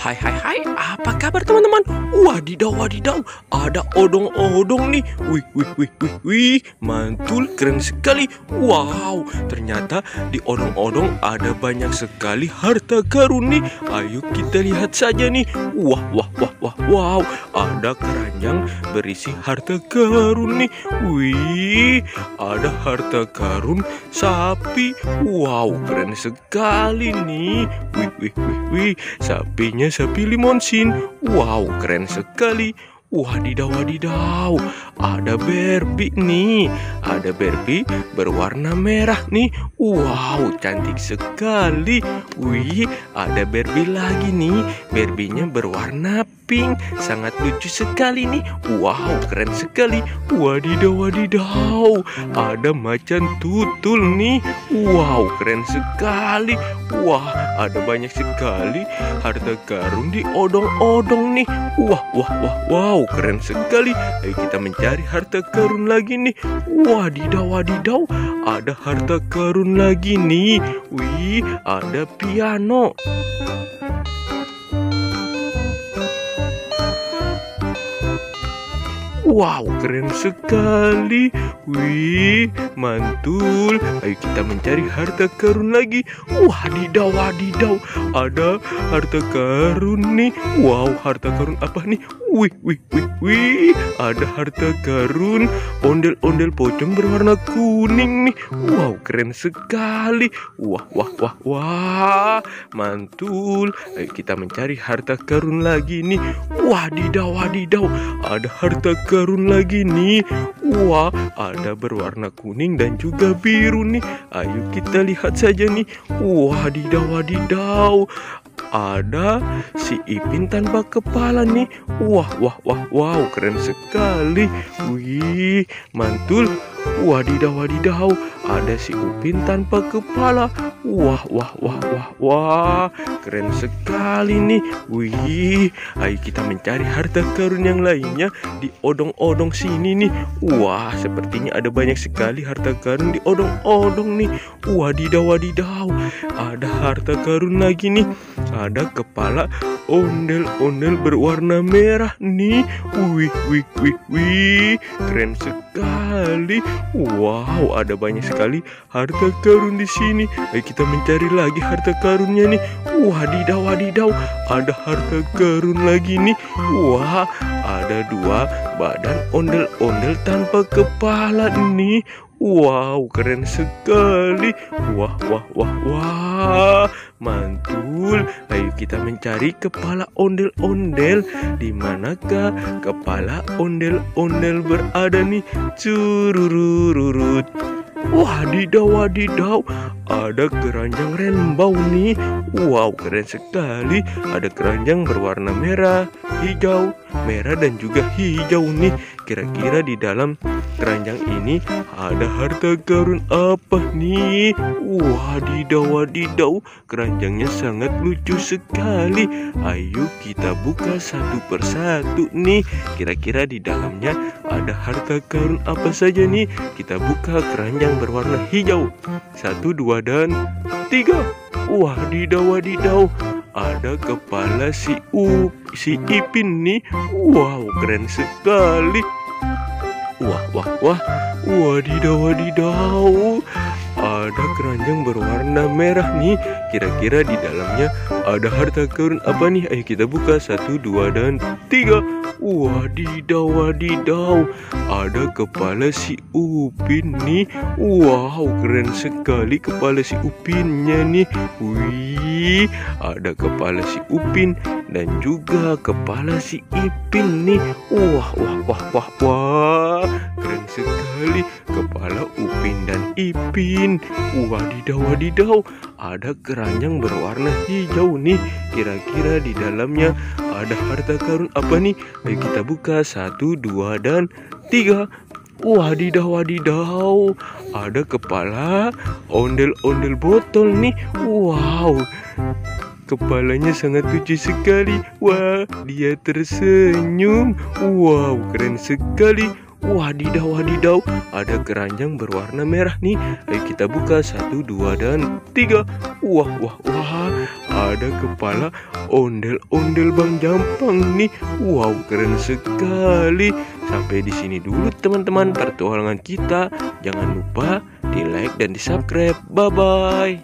Hai hai hai, apa kabar teman-teman? Wadidaw wadidaw, ada odong-odong nih. Wih wih wih wih wih, mantul, keren sekali. Wow, ternyata di odong-odong ada banyak sekali harta karun nih. Ayo kita lihat saja nih. Wah wah wah wah wow, ada keranjang berisi harta karun nih. Wih, ada harta karun sapi. Wow, keren sekali nih. Wih wih wih wih, sapinya sapi limonsin. Wow, keren sekali. Wadidaw wadidaw, ada Barbie nih. Ada Barbie berwarna merah nih. Wow, cantik sekali. Wih, ada Barbie lagi nih. Barbie-nya berwarna pink. Sangat lucu sekali nih. Wow, keren sekali. Wadidaw wadidaw, ada macan tutul nih. Wow, keren sekali. Wah, ada banyak sekali harta karun di odong-odong nih. Wah wah wah wow, keren sekali. Ayo kita mencari harta karun lagi nih. Wadidaw wadidaw, ada harta karun lagi nih. Wih, ada piano. Wow, keren sekali. Wih, mantul. Ayo kita mencari harta karun lagi. Wadidaw wadidaw, ada harta karun nih. Wow, harta karun apa nih? Wih wih wih wih, ada harta karun ondel-ondel pocong berwarna kuning nih. Wow, keren sekali. Wah wah wah wah, mantul. Ayo kita mencari harta karun lagi nih. Wadidaw wadidaw, ada harta karun lagi nih. Wah, ada berwarna kuning dan juga biru nih. Ayo kita lihat saja nih. Wadidaw wadidaw, ada si Ipin tanpa kepala nih. Wah wah wah wow, keren sekali. Wih, mantul. Wadidaw wadidaw, ada si Upin tanpa kepala. Wah wah wah wah wah, keren sekali nih. Wih, ayo kita mencari harta karun yang lainnya di odong-odong sini nih. Wah, sepertinya ada banyak sekali harta karun di odong-odong nih. Wadidaw wadidaw, ada harta karun lagi nih. Ada kepala ondel-ondel berwarna merah nih. Wih wih wih wih, keren sekali. Wow, ada banyak sekali harta karun di sini. Ayo kita mencari lagi harta karunnya nih. Wadidaw wadidaw, ada harta karun lagi nih. Wah, ada dua badan ondel-ondel tanpa kepala nih. Wow, keren sekali. Wah wah wah wah, mantul. Ayo kita mencari kepala ondel-ondel. Di manakah kepala ondel-ondel berada nih? Curururut. Wadidaw wadidaw, ada keranjang rainbow nih. Wow, keren sekali. Ada keranjang berwarna merah, hijau, merah dan juga hijau nih. Kira-kira di dalam keranjang ini ada harta karun apa nih? Wadidaw wadidaw, keranjangnya sangat lucu sekali. Ayo kita buka satu persatu nih. Kira-kira di dalamnya ada harta karun apa saja nih? Kita buka keranjang berwarna hijau. 1, 2, dan 3. Wadidaw wadidaw, ada kepala si Ipin nih. Wow, keren sekali. Wah wah wah, wadidaw wadidaw, ada keranjang berwarna merah nih. Kira-kira di dalamnya ada harta karun apa nih? Ayo kita buka 1, 2, dan 3. Wadidaw wadidaw, ada kepala si Upin nih. Wow, keren sekali kepala si Upinnya nih. Wih, ada kepala si Upin dan juga kepala si Ipin nih. Wah wah wah wah wah, keren sekali kepala Upin dan Ipin. Wadidaw wadidaw, ada keranjang berwarna hijau nih. Kira-kira di dalamnya ada harta karun apa nih? Ayo kita buka 1, 2, dan 3. Wadidaw wadidaw, ada kepala ondel-ondel botol nih. Wow, kepalanya sangat lucu sekali. Wah, dia tersenyum. Wow, keren sekali. Wadidaw, wadidaw, ada keranjang berwarna merah nih. Ayo kita buka, 1, 2, dan 3. Wah, wah, wah, ada kepala ondel-ondel Bang Jampang nih. Wow, keren sekali. Sampai di sini dulu teman-teman pertualangan kita. Jangan lupa di like dan di subscribe. Bye-bye.